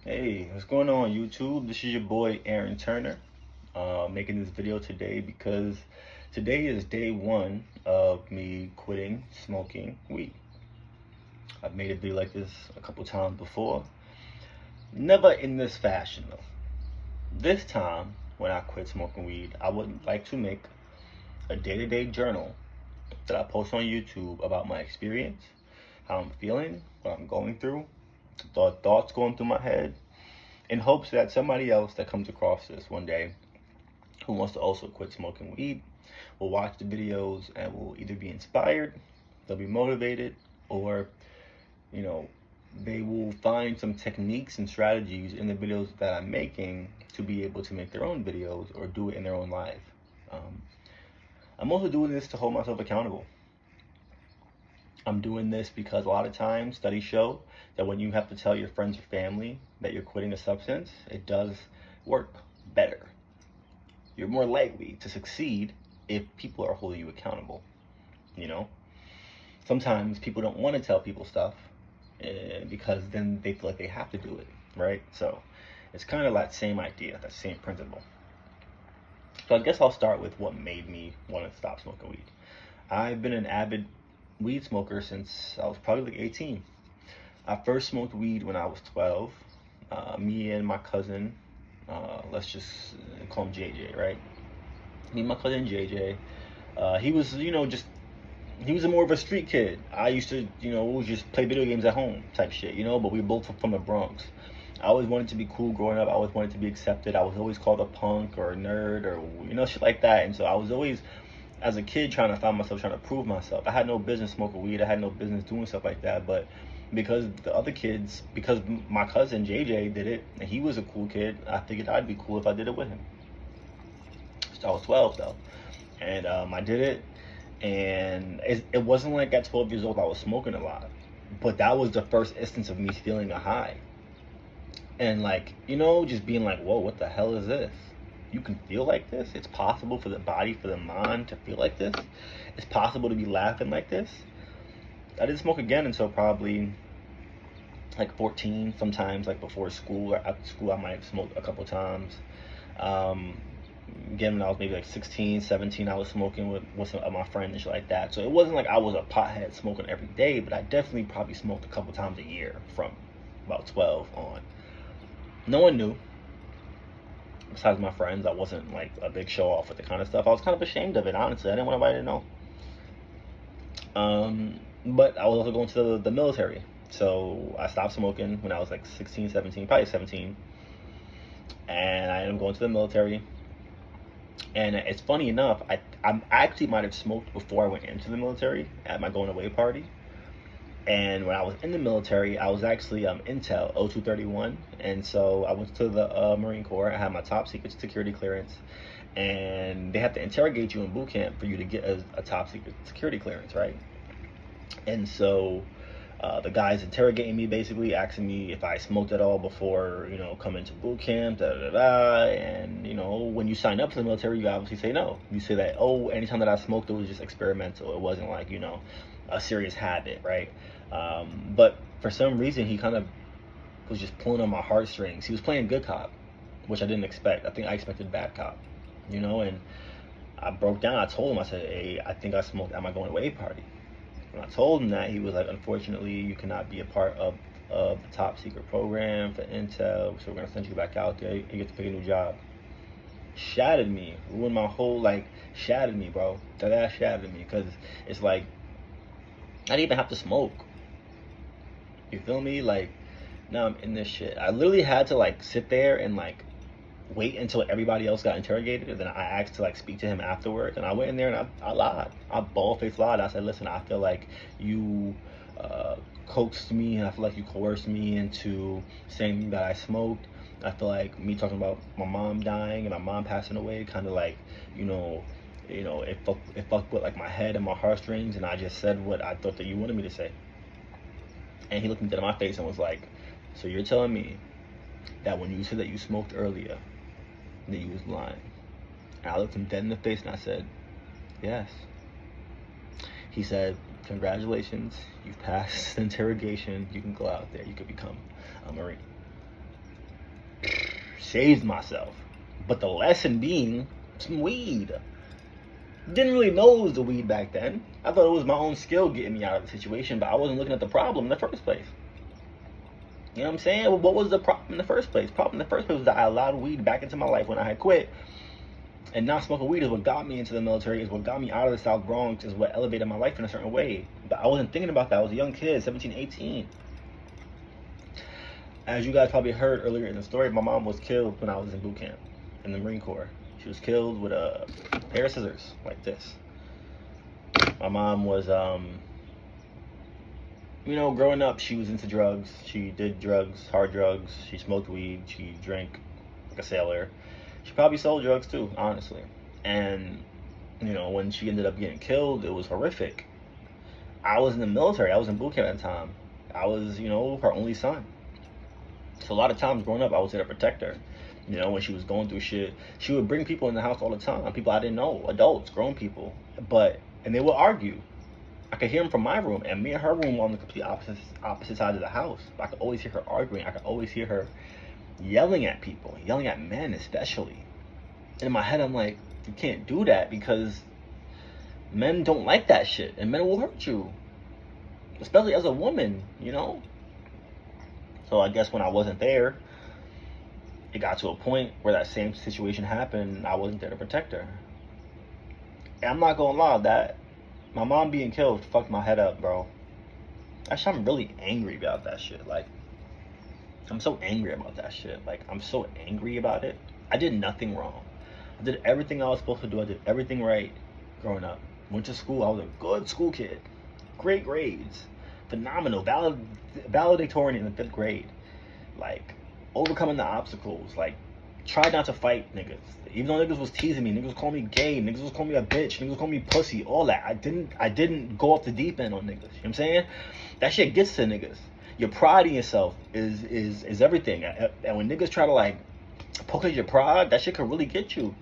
Hey, what's going on YouTube? This is your boy Aron Turner, making this video today because today is day one of me quitting smoking weed. I've made a video like this a couple times before, never in this fashion though. This time, when I quit smoking weed, I would like to make a day-to-day journal that I post on YouTube about my experience, how I'm feeling, what I'm going through, the thoughts going through my head, in hopes that somebody else that comes across this one day who wants to also quit smoking weed will watch the videos and will either be inspired, they'll be motivated, or you know, they will find some techniques and strategies in the videos that I'm making to be able to make their own videos or do it in their own life. Um, I'm also doing this to hold myself accountable. I'm doing this because a lot of times studies show that when you have to tell your friends or family that you're quitting a substance, it does work better. You're more likely to succeed if people are holding you accountable. You know, sometimes people don't want to tell people stuff because then they feel like they have to do it, right? So it's kind of that same idea, that same principle. So I guess I'll start with what made me want to stop smoking weed. I've been an avid weed smoker since I was probably like 18. I first smoked weed when I was 12. Me and my cousin, let's just call him JJ, right? Me and my cousin JJ. He was, he was a more of a street kid. I used to, just play video games at home type shit, but we were both from the Bronx. I always wanted to be cool growing up. I always wanted to be accepted. I was always called a punk or a nerd or, shit like that. And so I was always, as a kid, trying to find myself, trying to prove myself. I had no business smoking weed. I had no business doing stuff like that. But because the other kids, because my cousin JJ did it, and he was a cool kid, I figured I'd be cool if I did it with him. So I was 12 though, and I did it, and it wasn't like at 12 years old I was smoking a lot, but that was the first instance of me feeling a high, and like just being like, whoa, what the hell is this? You can feel like this? It's possible for the body, for the mind to feel like this? It's possible to be laughing like this? I didn't smoke again until probably like 14. Sometimes like before school or after school I might have smoked a couple times. Um, Again, when I was maybe like 16, 17, I was smoking with some of my friends and shit like that. So it wasn't like I was a pothead smoking every day, but I definitely probably smoked a couple times a year from about 12 on. No one knew besides my friends. I wasn't like a big show off with the kind of stuff. I was kind of ashamed of it, honestly. I didn't want anybody to know. But I was also going to the military. So I stopped smoking when I was like 16, 17, probably 17. And I ended up going to the military. And it's funny enough, I actually might have smoked before I went into the military at my going away party. And when I was in the military, I was actually Intel 0231. And so I went to the Marine Corps. I had my top secret security clearance. And they have to interrogate you in boot camp for you to get a top secret security clearance, right? And so the guys interrogating me, basically asking me if I smoked at all before, coming to boot camp, da da da. And when you sign up for the military, you obviously say no. You say that, oh, anytime that I smoked, it was just experimental. It wasn't like a serious habit, right? But for some reason, he kind of was just pulling on my heartstrings. He was playing good cop, which I didn't expect. I think I expected bad cop, and I broke down. I told him, I said, hey, I think I smoked at my going away party. When I told him that, he was like, unfortunately, you cannot be a part of the top secret program for Intel, so we're going to send you back out there. You get to pick a new job. Shattered me. Ruined my whole, shattered me, bro. That shattered me, because it's like, I didn't even have to smoke. You feel me? Like, now I'm in this shit. I literally had to, sit there and, wait until everybody else got interrogated, and then I asked to speak to him afterwards. And I went in there and I lied. I bald-faced lied. I said, listen, I feel like you coaxed me, and I feel like you coerced me into saying that I smoked. I feel like me talking about my mom dying and my mom passing away kind of it fucked with my head and my heartstrings, and I just said what I thought that you wanted me to say. And he looked me dead in my face and was like, so you're telling me that when you said that you smoked earlier, that you was lying? And I looked him dead in the face and I said, yes. He said, congratulations, you've passed the interrogation. You can go out there. You could become a Marine. saved myself. But the lesson being some weed. Didn't really know it was the weed back then. I thought it was my own skill getting me out of the situation, but I wasn't looking at the problem in the first place. You know what I'm saying? Well, what was the problem in the first place? The problem in the first place was that I allowed weed back into my life when I had quit. And not smoking weed is what got me into the military, is what got me out of the South Bronx, is what elevated my life in a certain way. But I wasn't thinking about that. I was a young kid, 17, 18. As you guys probably heard earlier in the story, my mom was killed when I was in boot camp in the Marine Corps. She was killed with a pair of scissors like this. My mom was, growing up, she was into drugs. She did drugs, hard drugs. She smoked weed. She drank like a sailor. She probably sold drugs too, honestly. And, when she ended up getting killed, it was horrific. I was in the military. I was in boot camp at the time. I was, her only son. So a lot of times growing up, I was there to protect her. When she was going through shit, she would bring people in the house all the time. People I didn't know, adults, grown people. And they would argue. I could hear them from my room, and me and her room were on the complete opposite side of the house. But I could always hear her arguing. I could always hear her yelling at people, yelling at men especially. And in my head, I'm like, you can't do that because men don't like that shit, and men will hurt you. Especially as a woman, So I guess when I wasn't there, it got to a point where that same situation happened and I wasn't there to protect her. And I'm not gonna lie, that my mom being killed fucked my head up, bro. Actually, I'm really angry about that shit. Like, I'm so angry about that shit. Like, I'm so angry about it. I did nothing wrong. I did everything I was supposed to do. I did everything right growing up. Went to school. I was a good school kid. Great grades. Phenomenal. Valedictorian in the 5th grade. Like, overcoming the obstacles. Like, tried not to fight niggas. Even though niggas was teasing me, niggas was calling me gay, niggas was calling me a bitch, niggas was calling me pussy, all that. I didn't go off the deep end on niggas. You know what I'm saying? That shit gets to niggas. Your pride in yourself is everything. And when niggas try to like poke at your pride, that shit can really get you.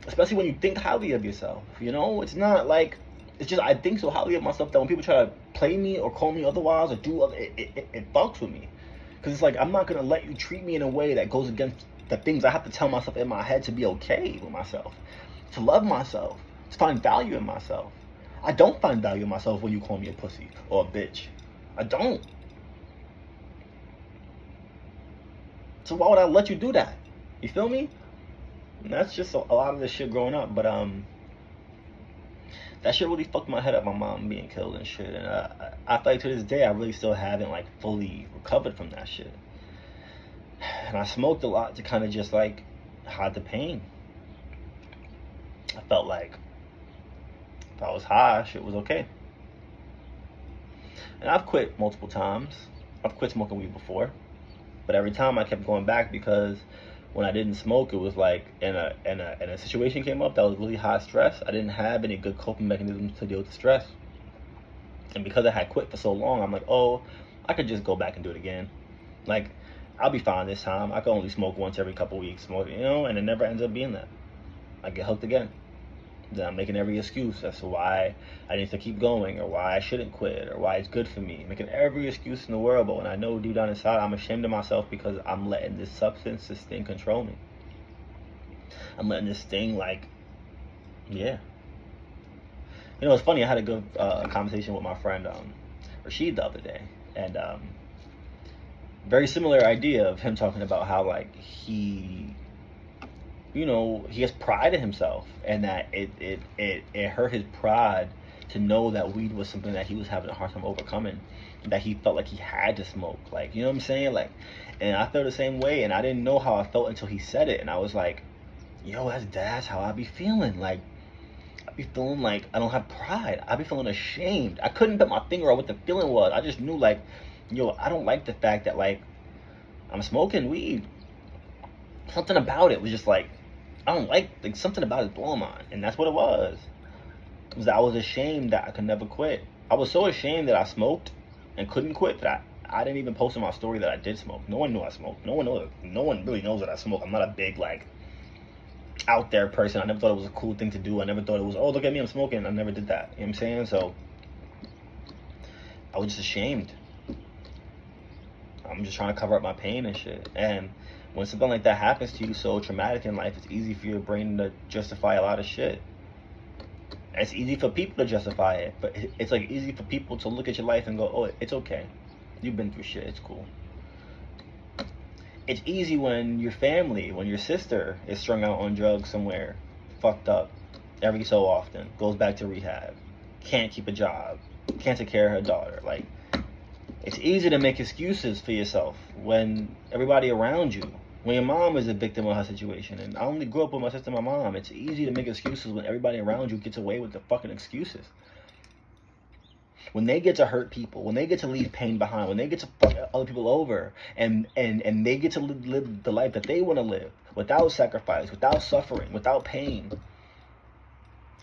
Especially when you think highly of yourself. It's not like, it's just I think so highly of myself that when people try to play me or call me otherwise or do other, it fucks with me. Because it's like, I'm not going to let you treat me in a way that goes against the things I have to tell myself in my head to be okay with myself, to love myself, to find value in myself. I don't find value in myself when you call me a pussy or a bitch. I don't. So why would I let you do that? You feel me? And that's just a lot of this shit growing up. But that shit really fucked my head up, my mom being killed and shit. And I feel like to this day, I really still haven't like fully recovered from that shit. And I smoked a lot to kind of just like hide the pain. I felt like if I was high, shit was okay. And I've quit multiple times. I've quit smoking weed before, but every time I kept going back because when I didn't smoke, it was like in a situation came up that was really high stress. I didn't have any good coping mechanisms to deal with the stress. And because I had quit for so long, I'm like, oh, I could just go back and do it again. Like, I'll be fine this time. I can only smoke once every couple weeks, and it never ends up being that. I get hooked again. Then I'm making every excuse as to why I need to keep going or why I shouldn't quit or why it's good for me. Making every excuse in the world, but when I know deep down inside I'm ashamed of myself because I'm letting this substance, this thing control me. I'm letting this thing yeah. It's funny, I had a good conversation with my friend Rashid the other day, and very similar idea of him talking about how like he has pride in himself, and that it hurt his pride to know that weed was something that he was having a hard time overcoming, that he felt like he had to smoke, like, you know what I'm saying? Like, and I felt the same way, and I didn't know how I felt until he said it, and I was like, yo, that's how I be feeling. Like, I be feeling like I don't have pride. I be feeling ashamed. I couldn't put my finger on what the feeling was. I just knew like, yo, I don't like the fact that like I'm smoking weed. Something about it was just like, I don't like something about it blowing mine. And that's what it was. It was that I was ashamed that I could never quit. I was so ashamed that I smoked and couldn't quit that I didn't even post in my story that I did smoke. No one knew I smoked. No one really knows that I smoke. I'm not a big like out there person. I never thought it was a cool thing to do. I never thought it was, oh, look at me, I'm smoking. I never did that. You know what I'm saying? So I was just ashamed. I'm just trying to cover up my pain and shit. And when something like that happens to you, so traumatic in life, it's easy for your brain to justify a lot of shit. It's easy for people to justify it, but it's like easy for people to look at your life and go, oh, it's okay. You've been through shit, it's cool. It's easy when your family, when your sister is strung out on drugs somewhere, fucked up, every so often, goes back to rehab, can't keep a job, can't take care of her daughter. Like, it's easy to make excuses for yourself when everybody around you, when your mom is a victim of her situation. And I only grew up with my sister and my mom. It's easy to make excuses when everybody around you gets away with the fucking excuses. When they get to hurt people, when they get to leave pain behind, when they get to fuck other people over, and they get to live the life that they want to live without sacrifice, without suffering, without pain,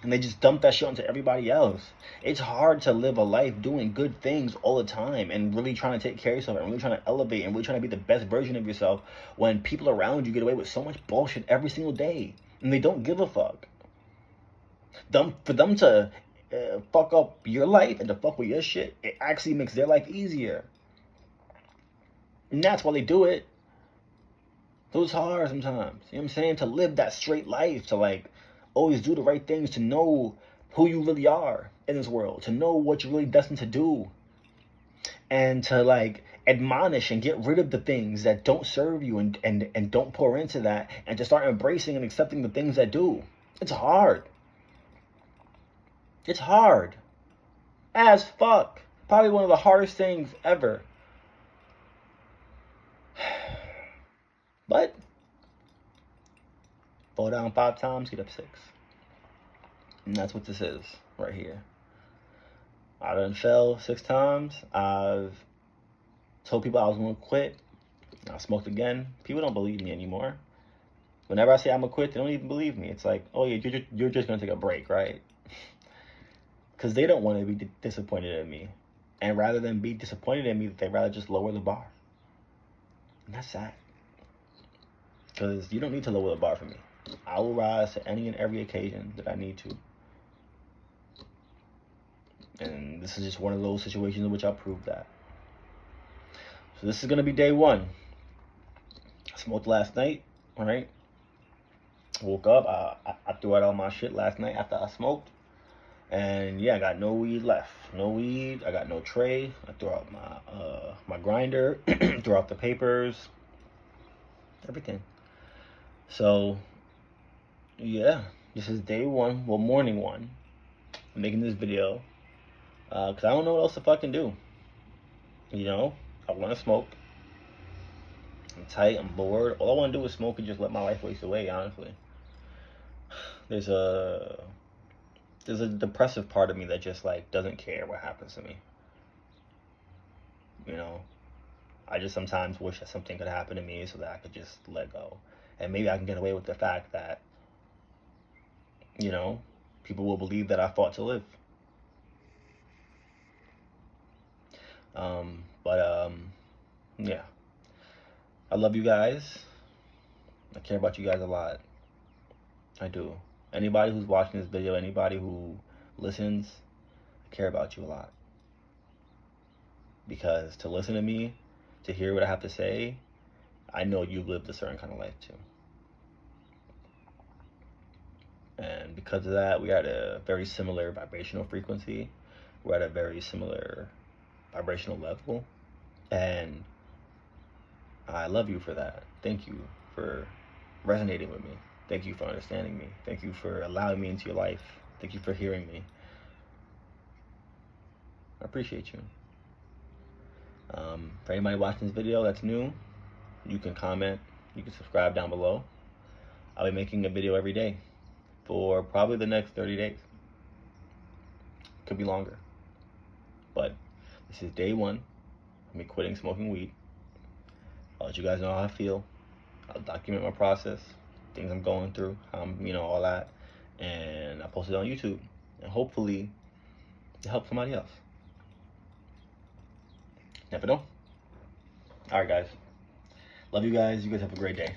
and they just dump that shit onto everybody else. It's hard to live a life doing good things all the time and really trying to take care of yourself and really trying to elevate and really trying to be the best version of yourself when people around you get away with so much bullshit every single day and they don't give a fuck. For them to fuck up your life and to fuck with your shit, it actually makes their life easier. And that's why they do it. So it's hard sometimes. You know what I'm saying? To live that straight life, to like always do the right things, to know who you really are in this world, to know what you're really destined to do, and to like admonish and get rid of the things that don't serve you and don't pour into that, and to start embracing and accepting the things that do. It's hard. It's hard as fuck. Probably one of the hardest things ever. But fall down 5 times, get up 6. And that's what this is right here. I done fell 6 times. I've told people I was going to quit. I smoked again. People don't believe me anymore. Whenever I say I'm going to quit, they don't even believe me. It's like, oh yeah, you're just going to take a break, right? Because they don't want to be disappointed in me. And rather than be disappointed in me, they'd rather just lower the bar. And that's sad. Because you don't need to lower the bar for me. I will rise to any and every occasion that I need to. And this is just one of those situations in which I proved that. So this is going to be day 1. I smoked last night, all right? Woke up, I threw out all my shit last night after I smoked. And yeah, I got no weed left. No weed, I got no tray. I threw out my grinder, threw out the papers, everything. So, yeah, this is day 1, well, morning 1. I'm making this video because I don't know what else to fucking do. You know, I want to smoke. I'm tight, I'm bored. All I want to do is smoke and just let my life waste away, honestly. There's a depressive part of me that just like doesn't care what happens to me. You know, I just sometimes wish that something could happen to me so that I could just let go. And maybe I can get away with the fact that, you know, people will believe that I fought to live. Yeah. I love you guys. I care about you guys a lot. I do. Anybody who's watching this video, anybody who listens, I care about you a lot. Because to listen to me, to hear what I have to say, I know you've lived a certain kind of life too. And because of that, we are at a very similar vibrational frequency. We're at a very similar vibrational level. And I love you for that. Thank you for resonating with me. Thank you for understanding me. Thank you for allowing me into your life. Thank you for hearing me. I appreciate you. For anybody watching this video that's new, you can comment, you can subscribe down below. I'll be making a video every day for probably the next 30 days. Could be longer. But this is day 1 of me quitting smoking weed. I'll let you guys know how I feel. I'll document my process, things I'm going through, you know, all that. And I'll post it on YouTube. And hopefully it helps somebody else. Never know. Alright guys. Love you guys. You guys have a great day.